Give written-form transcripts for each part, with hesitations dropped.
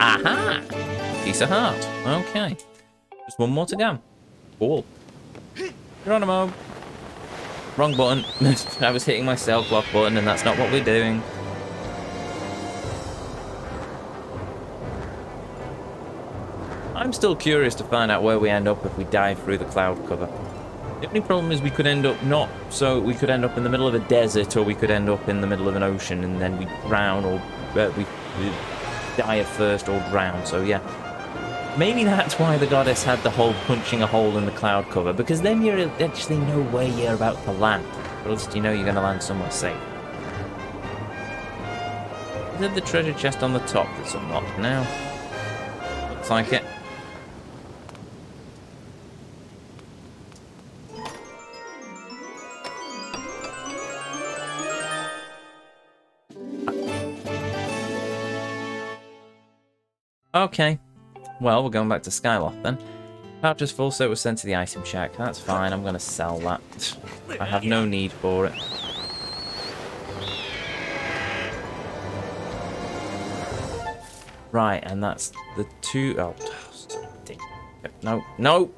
Aha! Piece of heart. Okay. Just one more to go. Cool. Geronimo. Wrong button. I was hitting my stealth block button, and that's not what we're doing. I'm still curious to find out where we end up if we dive through the cloud cover. The only problem is we could end up we could end up in the middle of a desert, or we could end up in the middle of an ocean, and then we drown, or we die at first, or drown. So yeah, maybe that's why the goddess had the whole punching a hole in the cloud cover, because then you actually know where you're about to land. But at least you know you're going to land somewhere safe. Is it the treasure chest on the top that's unlocked now? Looks like it. Okay, well, we're going back to Skyloft then. Pouch is full, so it was sent to the item shack. That's fine, I'm going to sell that. I have no need for it. Right, and that's the two... Oh, no, no!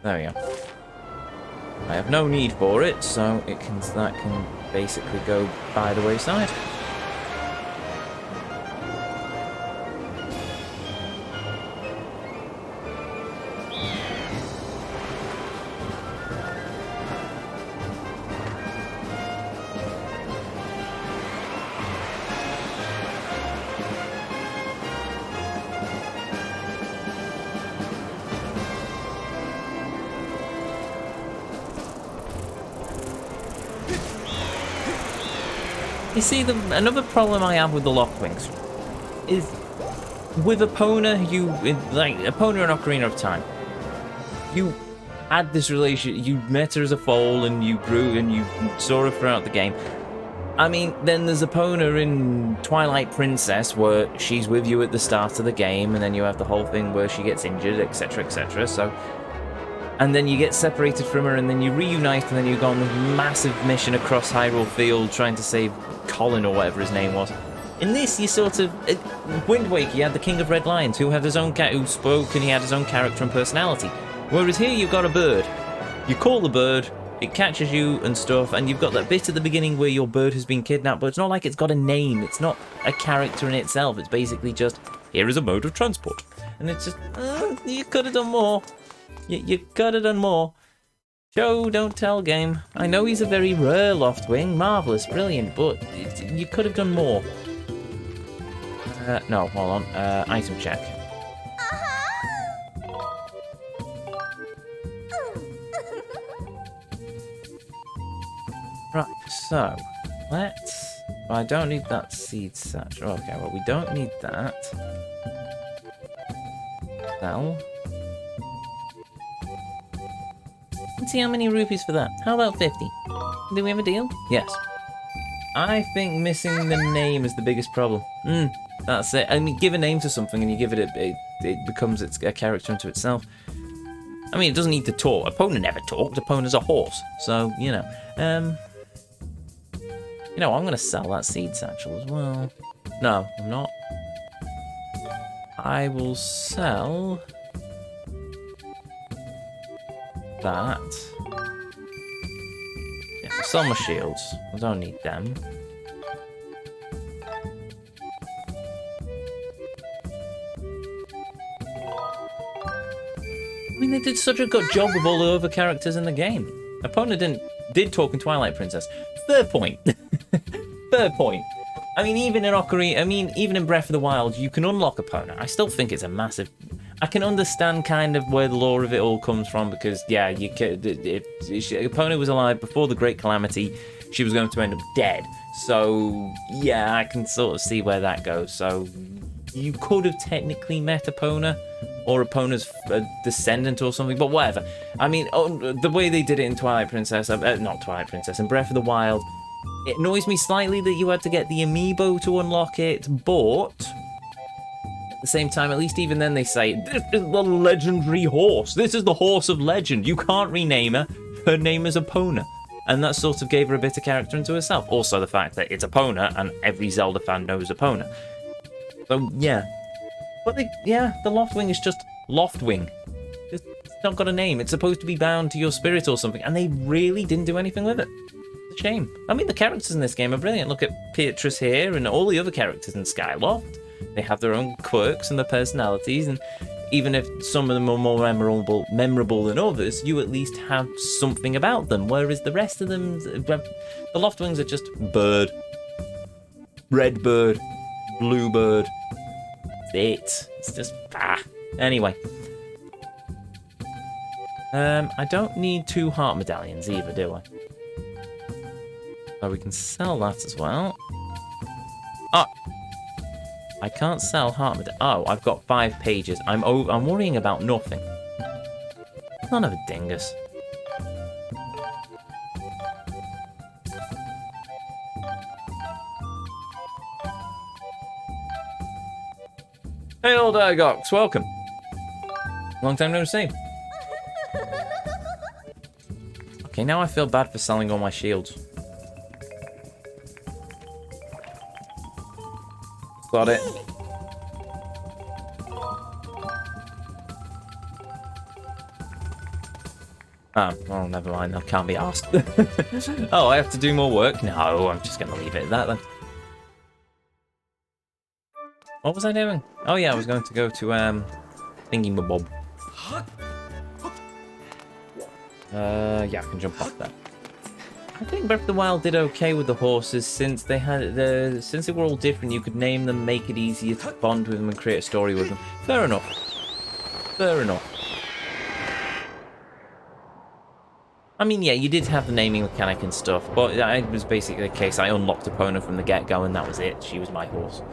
There we go. I have no need for it, so that can basically go by the wayside. You see, another problem I have with the Lockwings is with Epona, like Epona and Ocarina of Time, you had this relationship, you met her as a foal and you grew and you saw her throughout the game. I mean, then there's Epona in Twilight Princess where she's with you at the start of the game, and then you have the whole thing where she gets injured, etc, etc, so... And then you get separated from her, and then you reunite, and then you go on this massive mission across Hyrule Field trying to save Colin, or whatever his name was. In this, you sort of... Wind Waker, you had the King of Red Lions, who had his own who spoke, and he had his own character and personality. Whereas here, you've got a bird. You call the bird, it catches you and stuff, and you've got that bit at the beginning where your bird has been kidnapped, but it's not like it's got a name. It's not a character in itself. It's basically just, here is a mode of transport. And it's just, you could have done more. You could have done more. Show, don't tell game. I know he's a very rare Loftwing, marvellous, brilliant, but you could have done more. No, hold on. Item check. Right, so, let's... I don't need that seed satchel. Okay, well, we don't need that. Sell. Let's see how many rupees for that. How about 50? Do we have a deal? Yes. I think missing the name is the biggest problem. That's it. I mean, give a name to something and you give it it becomes a character unto itself. I mean, it doesn't need to talk. Epona never talked. Epona's a horse. So, you know. You know, I'm going to sell that seed satchel as well. No, I'm not. I will sell... that. Yeah, sell my shields. I don't need them. I mean, they did such a good job with all the other characters in the game. Epona did talk in Twilight Princess. Third point. Third point. I mean, even in Ocarina, even in Breath of the Wild, you can unlock Epona. I still think it's a massive... I can understand kind of where the lore of it all comes from, because, yeah, if Epona was alive before the Great Calamity, she was going to end up dead. So, yeah, I can sort of see where that goes. So, you could have technically met Epona, or Epona's descendant or something, but whatever. I mean, the way they did it in Twilight Princess, not Twilight Princess, in Breath of the Wild, it annoys me slightly that you had to get the amiibo to unlock it, but... at the same time, at least even then they say, this is the legendary horse. This is the horse of legend. You can't rename her. Her name is Epona. And that sort of gave her a bit of character into herself. Also the fact that it's Epona, and every Zelda fan knows Epona. So, yeah. But, the Loftwing is just Loftwing. It's not got a name. It's supposed to be bound to your spirit or something, and they really didn't do anything with it. It's a shame. I mean, the characters in this game are brilliant. Look at Beatrice here, and all the other characters in Skyloft. They have their own quirks and their personalities, and even if some of them are more memorable than others, you at least have something about them, whereas the rest of them, the Loftwings are just bird. Red bird. Blue bird. That's it. It's just, Anyway. I don't need 2 heart medallions either, do I? So we can sell that as well. Oh! I can't sell heart medallions. Oh, I've got 5 pages. I'm worrying about nothing. Son of a dingus. Hey, old Gox, welcome. Long time no see. Okay, now I feel bad for selling all my shields. Got it. Oh, never mind. That can't be asked. Oh, I have to do more work? No, I'm just going to leave it at that then. What was I doing? Oh yeah, I was going to go to Thingy-mabob. Yeah, I can jump off there. I think Breath of the Wild did okay with the horses since they were all different. You could name them, make it easier to bond with them, and create a story with them. Fair enough. Fair enough. I mean, yeah, you did have the naming mechanic and stuff, but it was basically the case I unlocked Epona from the get-go, and that was it. She was my horse.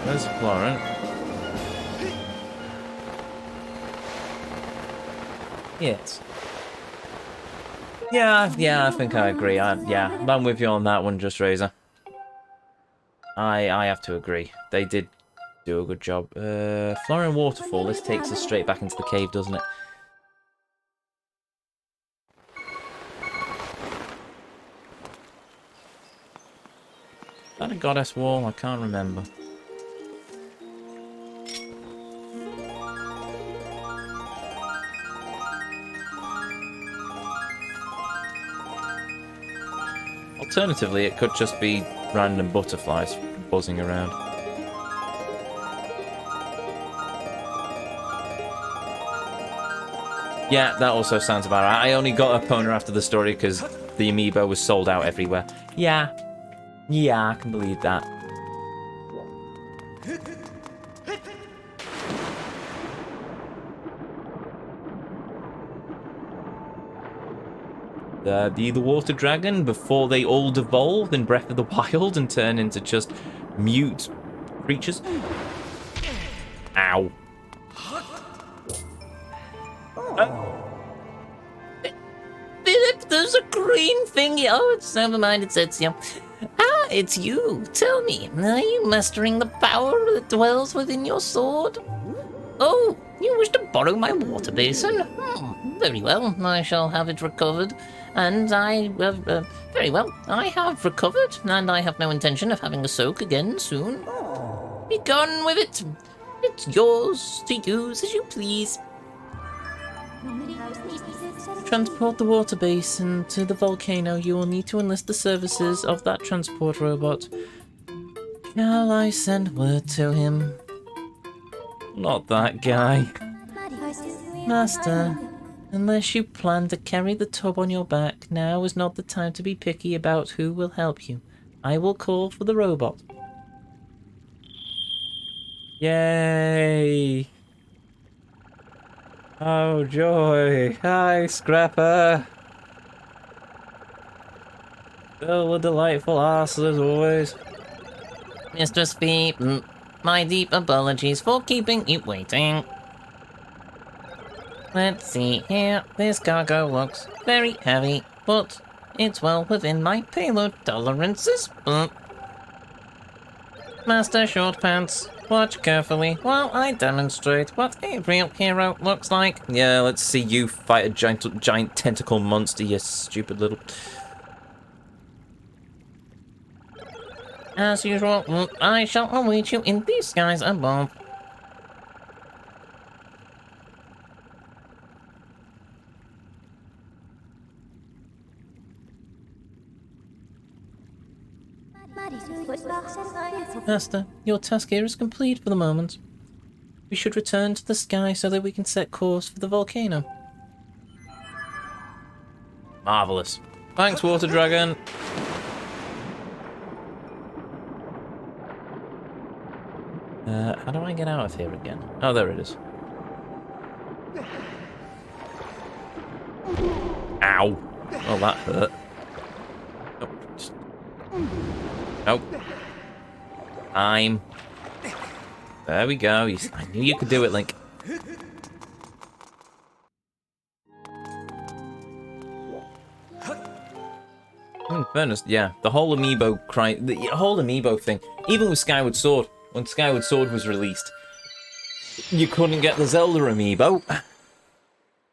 There's Florent. Yes. Yeah, I think I agree. I'm with you on that one, Just Razor. I have to agree. They did do a good job. Florent Waterfall. This takes us straight back into the cave, doesn't it? Is that a goddess wall? I can't remember. Alternatively, it could just be random butterflies buzzing around. Yeah, that also sounds about right. I only got Epona after the story because the amiibo was sold out everywhere. Yeah, I can believe that. The water dragon before they all devolved in Breath of the Wild and turn into just mute creatures. Ow. Philip, there's a green thingy. Oh, it's never mind, it's Ezio. Ah, it's you. Tell me, are you mastering the power that dwells within your sword? Oh, you wish to borrow my water basin? Very well, I shall have it recovered. And very well, I have recovered, and I have no intention of having a soak again soon. Be gone with it. It's yours to use as you please. Transport the water basin to the volcano. You will need to enlist the services of that transport robot. Shall I send word to him? Not that guy. Master, unless you plan to carry the tub on your back, now is not the time to be picky about who will help you. I will call for the robot. Yay! Oh, joy! Hi, Scrapper! Still a delightful ass as always. Mr. Speed, my deep apologies for keeping you waiting. Let's see here. This cargo looks very heavy, but it's well within my payload tolerances. Master Short Pants, watch carefully while I demonstrate what a real hero looks like. Yeah, let's see you fight a giant tentacle monster, you stupid little... As usual, I shall await you in the skies above. Master, your task here is complete for the moment. We should return to the sky so that we can set course for the volcano. Marvelous. Thanks, Water Dragon. How do I get out of here again? Oh, there it is. Ow. Oh, that hurt. Oh, just... Nope. There we go. I knew you could do it, Link. In fairness, yeah, the whole amiibo thing, even with Skyward Sword, when Skyward Sword was released, you couldn't get the Zelda amiibo.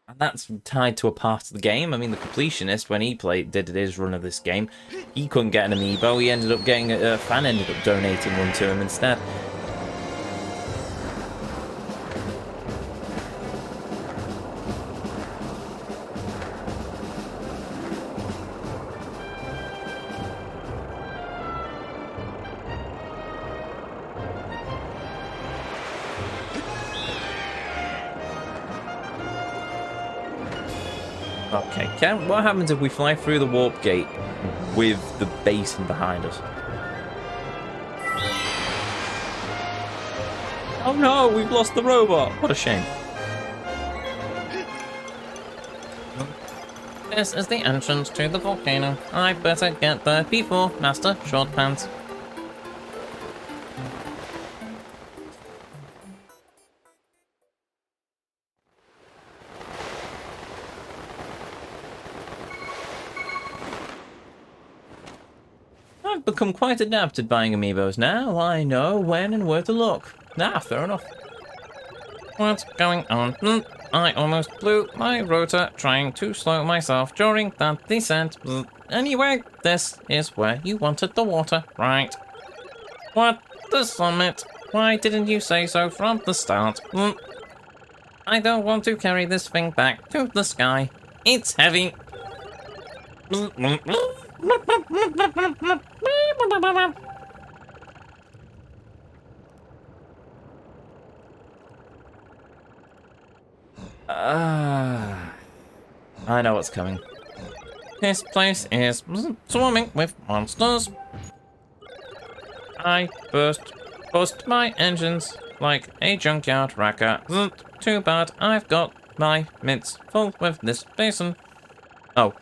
And that's tied to a part of the game. I mean, the completionist, when he did his run of this game, he couldn't get an amiibo. He ended up getting a fan ended up donating one to him instead. Okay, what happens if we fly through the warp gate with the basin behind us? Oh no, we've lost the robot! What a shame. This is the entrance to the volcano. I better get there before Master Short Pants. I've become quite adept at buying amiibos now. I know when and where to look. Nah, fair enough. What's going on? I almost blew my rotor trying to slow myself during that descent. Anyway, this is where you wanted the water, right? What? The summit? Why didn't you say so from the start? I don't want to carry this thing back to the sky. It's heavy. I know what's coming. This place is swarming with monsters. I bust my engines like a junkyard wrecker. Too bad I've got my mitts full with this basin. Oh,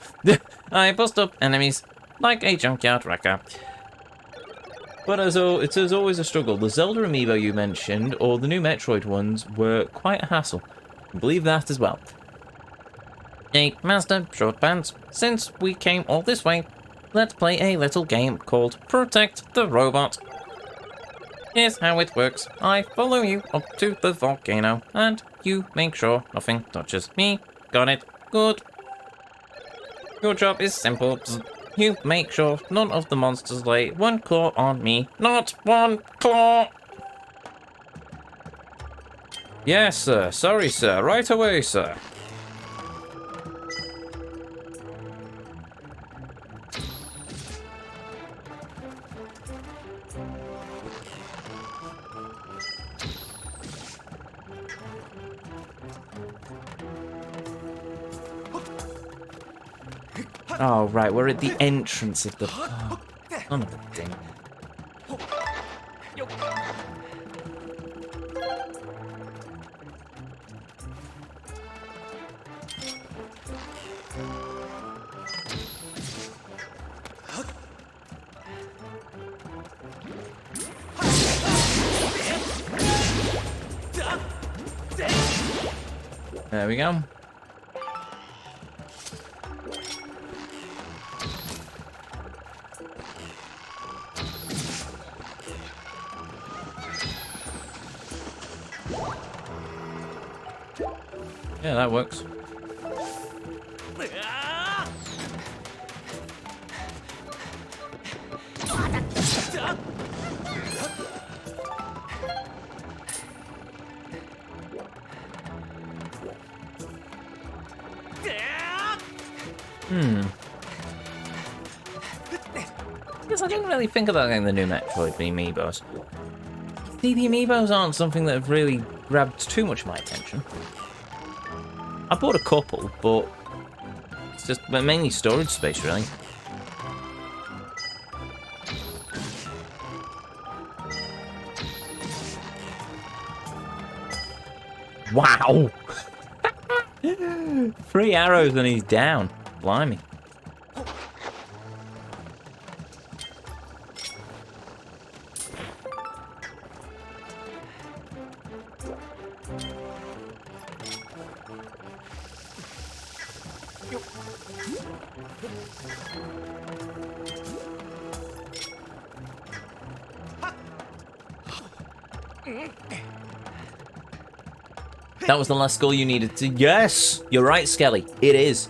I bust up enemies like a junkyard wrecker. But it is always a struggle. The Zelda amiibo you mentioned, or the new Metroid ones, were quite a hassle. I believe that as well. Hey, Master Short Pants, since we came all this way, let's play a little game called Protect the Robot. Here's how it works. I follow you up to the volcano, and you make sure nothing touches me. Got it? Good. Your job is simple. You make sure none of the monsters lay one claw on me. Not one claw! Yes, sir. Sorry, sir. Right away, sir. Oh, right, we're at the entrance of the... Oh, son of a ding. There we go. Yeah, that works. Guess I didn't really think about getting the new Metroid Amiibos. See, the Amiibos aren't something that have really grabbed too much of my attention. I bought a couple, but it's just mainly storage space, really. Wow! 3 arrows and he's down. Blimey. That was the last skull you needed to... Yes! You're right, Skelly. It is.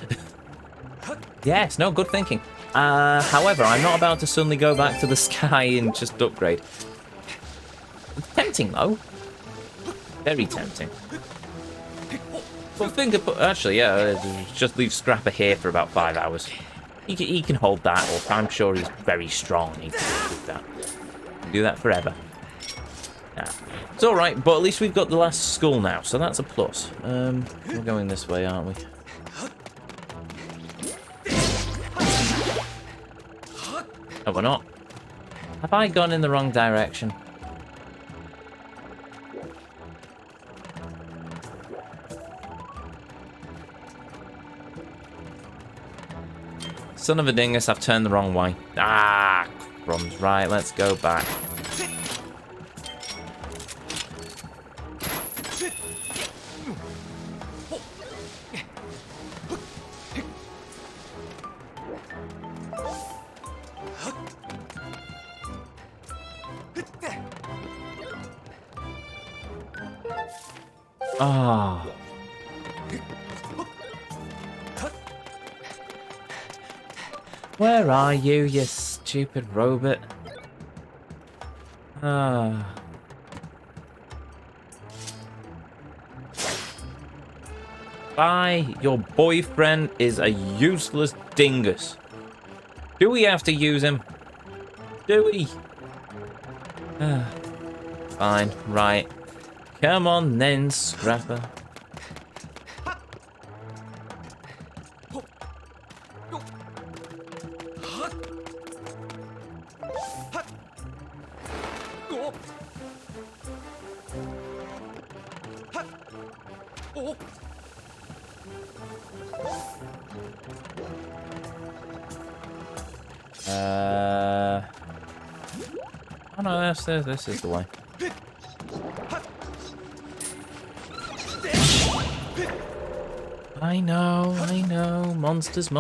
Yes, no, good thinking. However, I'm not about to suddenly go back to the sky and just upgrade. It's tempting, though. Very tempting. But actually, yeah, just leave Scrapper here for about 5 hours. He can hold that up. I'm sure he's very strong. He can do that. Do that forever. Yeah. It's alright, but at least we've got the last skull now, so that's a plus. We're going this way, aren't we? Oh, we're not. Have I gone in the wrong direction? Son of a dingus, I've turned the wrong way. Ah, crumbs. Right, let's go back. Ah. Where are you, you stupid robot? Ah. Bye. Your boyfriend is a useless dingus. Do we have to use him? Do we? Fine. Right. Come on then, Scrapper. Oh no, this is the way. I know. Monsters,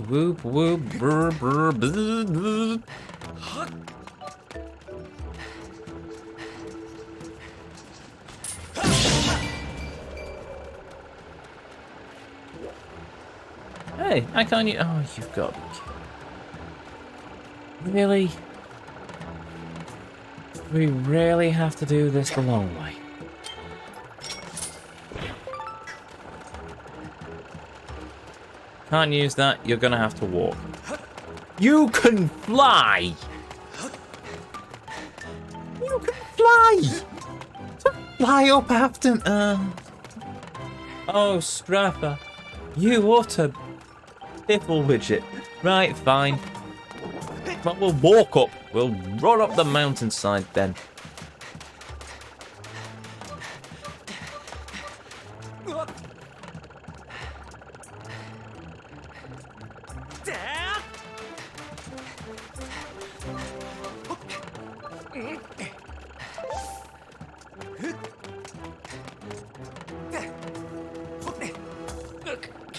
whoop, whoop, brr, brr, bzz, bzz. Hey, I can't use... Oh, you've got... Really? We really have to do this the long way. Can't use that, you're gonna have to walk. You can fly! You can fly! Don't fly up after... Oh, Scrapper. You utter piffle widget. Right, fine. But we'll walk up. We'll run up the mountainside then.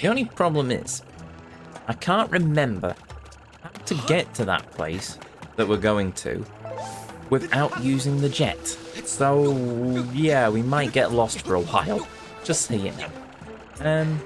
The only problem is, I can't remember how to get to that place that we're going to without using the jet. So, yeah, we might get lost for a while. Just saying. Um.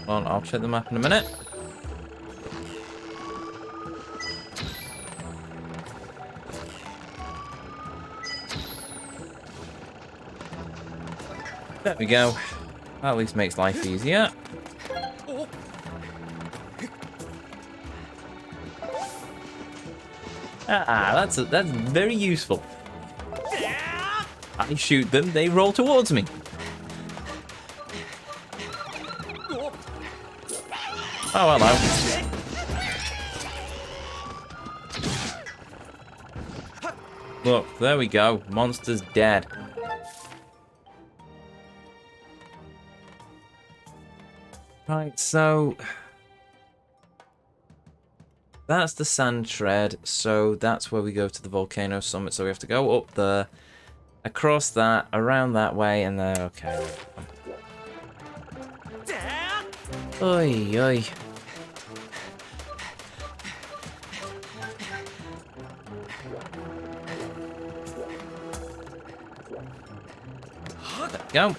Well, I'll check the map in a minute. There we go. That at least makes life easier. That's very useful. I shoot them, they roll towards me. Oh, hello. Look, there we go. Monster's dead. Right, so that's the sand tread. So that's where we go to the volcano summit. So we have to go up there, across that, around that way, and then okay. Oi, oi. There we go.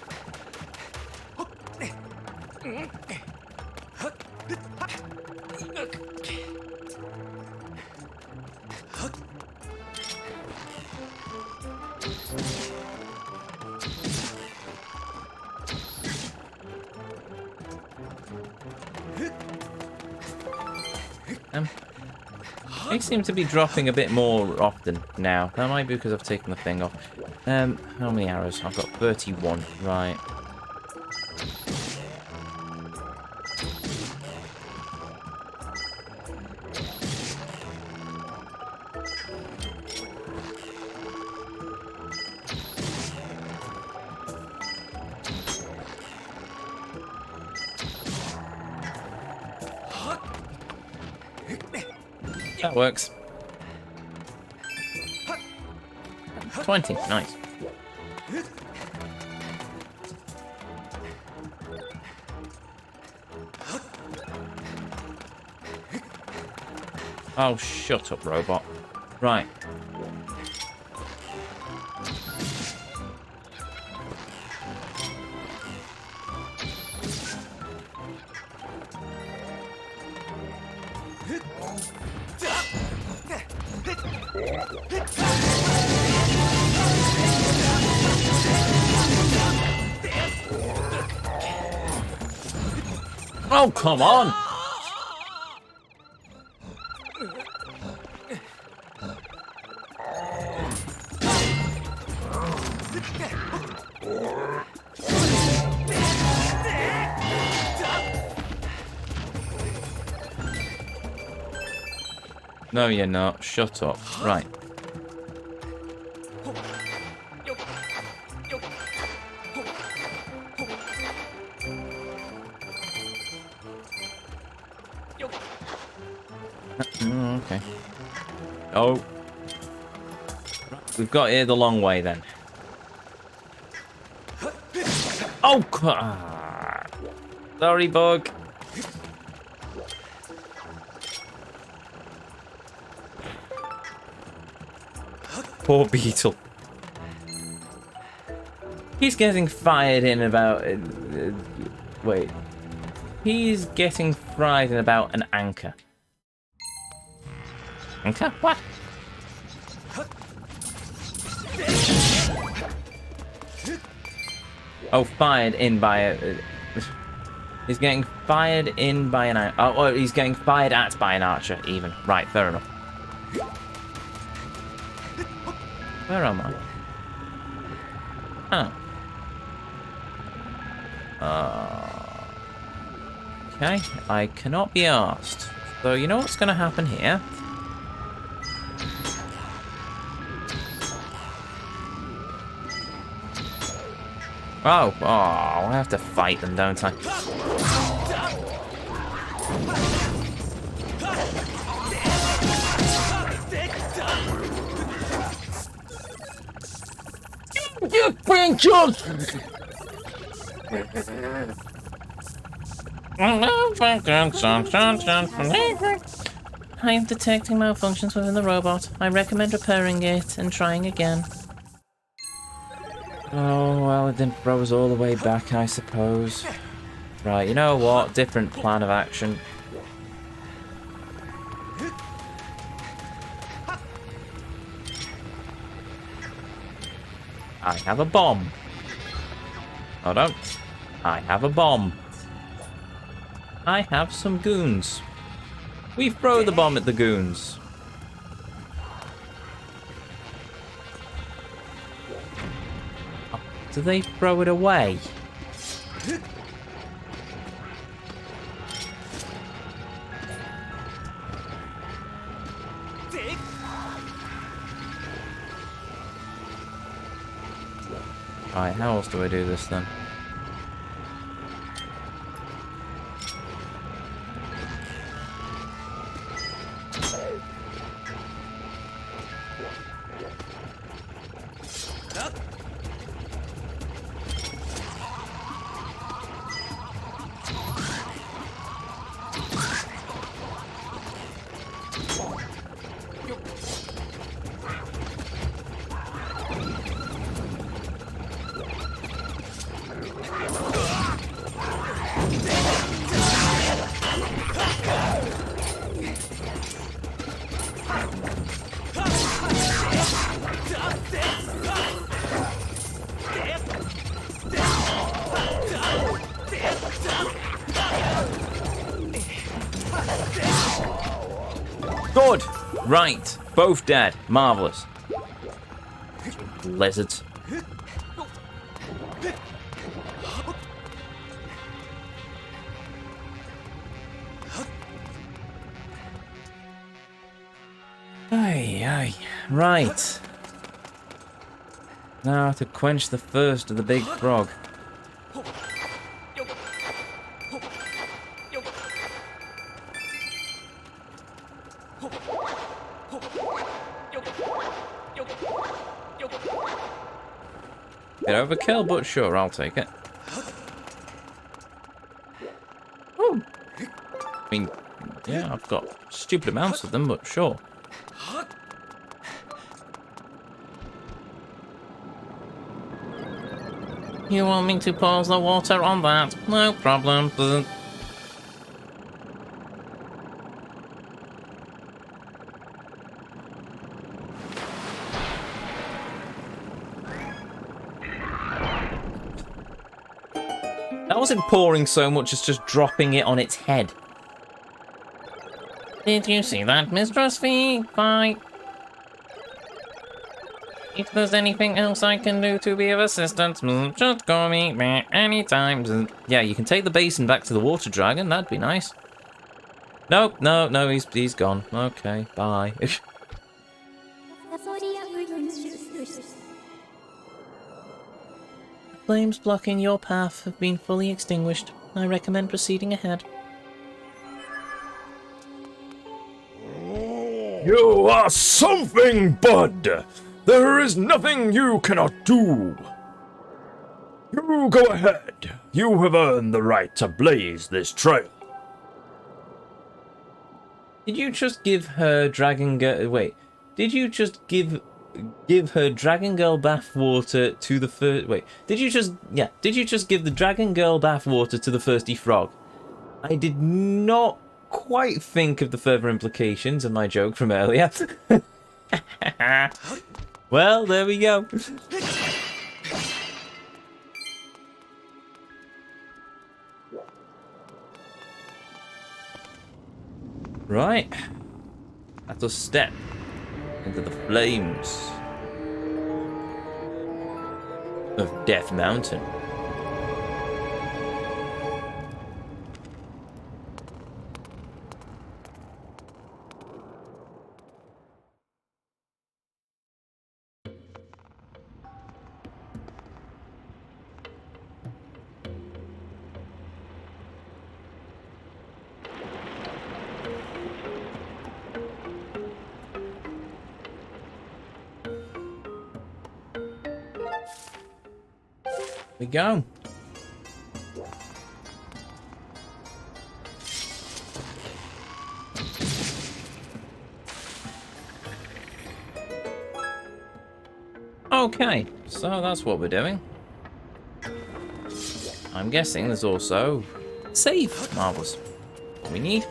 They seem to be dropping a bit more often now. That might be because I've taken the thing off. How many arrows? I've got 31. Right. That works. 20, nice. Oh, shut up, robot. Right. Oh, come on! No, you're not. Shut up. Right. Okay. Oh. We've got here the long way then. Oh, sorry, bug. Poor beetle. He's getting fired in about... wait. He's getting fried in about an anchor. Anchor? What? Oh, fired in by a... he's getting fired in by an... oh, he's getting fired at by an archer, even. Right, fair enough. Where am I? Oh. Okay, I cannot be asked. So you know what's going to happen here? Oh, I have to fight them, don't I? anxious! I am detecting malfunctions within the robot. I recommend repairing it and trying again. Oh, well, it didn't throw us all the way back, I suppose. Right, you know what? Different plan of action. I have a bomb. Hold on. I have a bomb. I have some goons. We throw the bomb at the goons. Do they throw it away? Right, how else do I do this then? Good! Right. Both dead. Marvellous. Lizards. Aye, aye. Right. Now to quench the thirst of the big frog. Bit overkill, but sure, I'll take it. Oh. I mean, yeah, I've got stupid amounts of them, but sure. You want me to pause the water on that? No problem. That wasn't pouring so much as just dropping it on its head. Did you see that, Mistress V? Bye. If there's anything else I can do to be of assistance, just call me anytime. Yeah, you can take the basin back to the water dragon. That'd be nice. Nope, no, he's gone. Okay, bye. Flames blocking your path have been fully extinguished. I recommend proceeding ahead. You are something, bud! There is nothing you cannot do! You go ahead. You have earned the right to blaze this trail. Did you just give her Dragon Girl... Wait. Did you just give her Dragon Girl bathwater to the first... Wait. Did you just... Yeah. Did you just give the Dragon Girl bathwater to the thirsty frog? I did not quite think of the further implications of my joke from earlier. Well, there we go. Right. Let us step into the flames of Death Mountain. we go. Okay, so that's what we're doing. I'm guessing there's also save. Marvellous. What we need.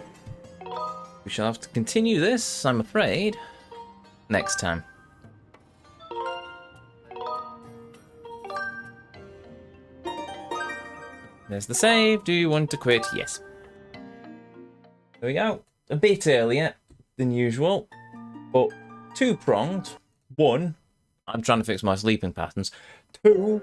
We shall have to continue this, I'm afraid, next time. There's the save. Do you want to quit? Yes. There we go. A bit earlier than usual, but two-pronged. One, I'm trying to fix my sleeping patterns. Two,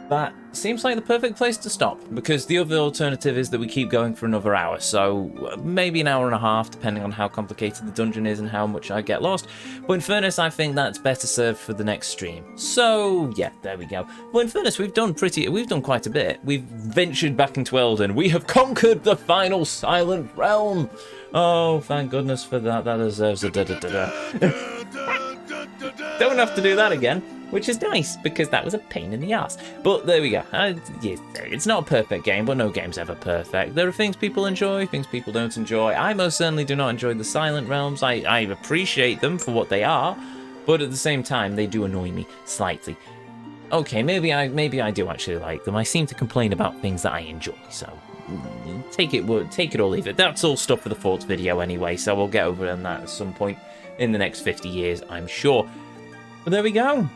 that seems like the perfect place to stop, because the other alternative is that we keep going for another hour, so maybe an hour and a half, depending on how complicated the dungeon is and how much I get lost. But in fairness, I think that's better served for the next stream. So yeah, there we go. But in fairness, we've done quite a bit. We've ventured back into Elden. We have conquered the final Silent Realm. Oh, thank goodness for that. That deserves a da-da-da-da. Don't have to do that again, which is nice, because that was a pain in the ass. But there we go. Yeah, it's not a perfect game, but no game's ever perfect. There are things people enjoy, things people don't enjoy. I most certainly do not enjoy the Silent Realms. I appreciate them for what they are, but at the same time, they do annoy me slightly. Okay, maybe I do actually like them. I seem to complain about things that I enjoy, so take it or leave it. That's all stuff for the fourth video anyway, so we'll get over on that at some point in the next 50 years, I'm sure. But there we go.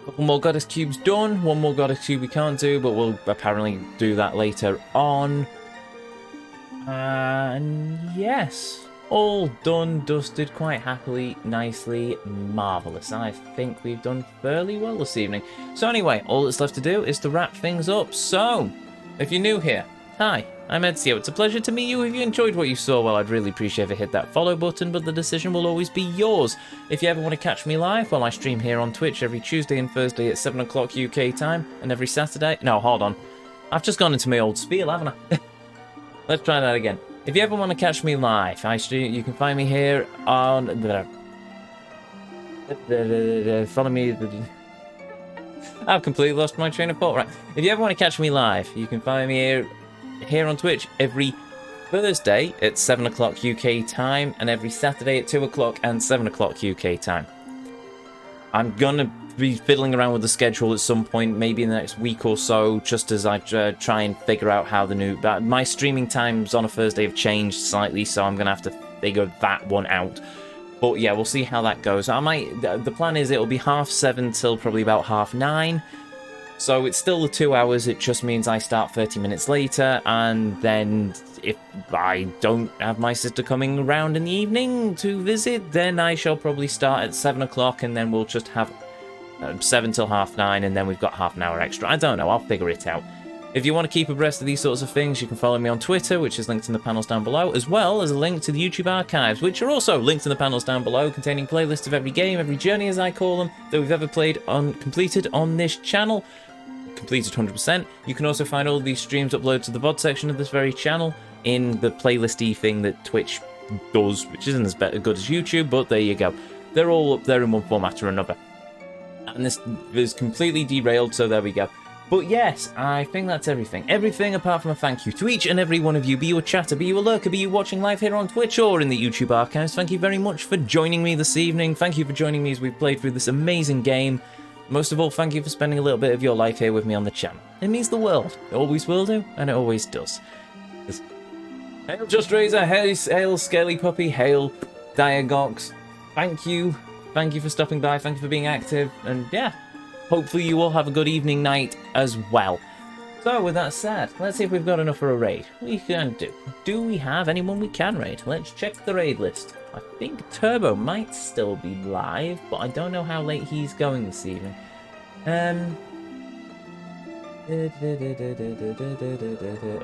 Couple more goddess cubes done. One more goddess cube we can't do, but we'll apparently do that later on. And yes, all done, dusted, quite happily, nicely, marvellous. I think we've done fairly well this evening. So anyway, all that's left to do is to wrap things up. So, if you're new here, hi, I'm Ezio. It's a pleasure to meet you. If you enjoyed what you saw, well, I'd really appreciate if you hit that follow button, but the decision will always be yours. If you ever want to catch me live, well, I stream here on Twitch every Tuesday and Thursday at 7 o'clock UK time, and every Saturday... No, hold on. I've just gone into my old spiel, haven't I? Let's try that again. If you ever want to catch me live, you can find me here on... Follow me... I've completely lost my train of thought. Right. If you ever want to catch me live, you can find me here on Twitch every Thursday at 7 o'clock UK time, and every Saturday at 2 o'clock and 7 o'clock UK time. I'm gonna be fiddling around with the schedule at some point, maybe in the next week or so, just as I try and figure out how the new... my streaming times on a Thursday have changed slightly, so I'm gonna have to figure that one out. But yeah, we'll see how that goes. The plan is it'll be 7:30 till probably about 9:30. So it's still the 2 hours, it just means I start 30 minutes later, and then if I don't have my sister coming around in the evening to visit, then I shall probably start at 7 o'clock, and then we'll just have 7 till 9:30, and then we've got half an hour extra. I don't know, I'll figure it out. If you want to keep abreast of these sorts of things, you can follow me on Twitter, which is linked in the panels down below, as well as a link to the YouTube archives, which are also linked in the panels down below, containing playlists of every game, every journey as I call them, that we've ever completed on this channel. Completed 100%. You can also find all of these streams uploaded to the VOD section of this very channel in the playlisty thing that Twitch does, which isn't as good as YouTube, but there you go. They're all up there in one format or another. And this is completely derailed, so there we go. But yes, I think that's everything. Everything apart from a thank you to each and every one of you, be you a chatter, be you a lurker, be you watching live here on Twitch or in the YouTube archives. Thank you very much for joining me this evening. Thank you for joining me as we played through this amazing game. Most of all, thank you for spending a little bit of your life here with me on the channel. It means the world. It always will do, and it always does. Hail Just Razor, hail Scaly Puppy, hail Diagox. Thank you. Thank you for stopping by, thank you for being active, and yeah, hopefully you all have a good evening, night as well. So, with that said, let's see if we've got enough for a raid. We can do. Do we have anyone we can raid? Let's check the raid list. I think Turbo might still be live, but I don't know how late he's going this evening.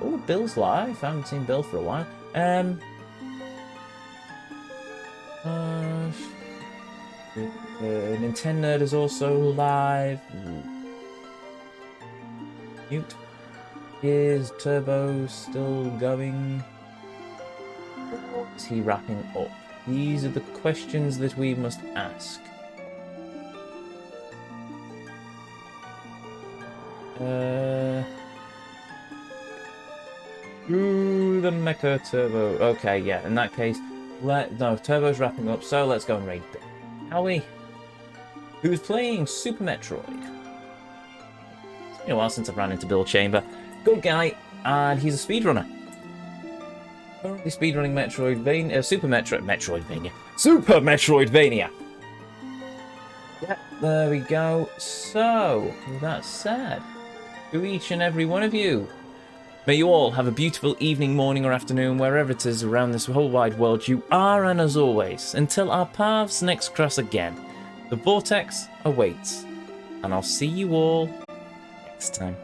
Oh, Bill's live. I haven't seen Bill for a while. Nintendo Nerd is also live. Mute. Is Turbo still going? Or is he wrapping up? These are the questions that we must ask. Ooh, the Mecha Turbo. Okay, yeah, in that case, no, Turbo's wrapping up, so let's go and raid Bill. Howie, who's playing Super Metroid. It's been a while since I've ran into Bill Chamber. Good guy, and he's a speedrunner. Currently speedrunning Metroidvania, Super Metroidvania. Super Metroidvania! Yeah, there we go. So, with that said, to each and every one of you, may you all have a beautiful evening, morning, or afternoon, wherever it is around this whole wide world you are, and as always, until our paths next cross again, the Vortex awaits, and I'll see you all next time.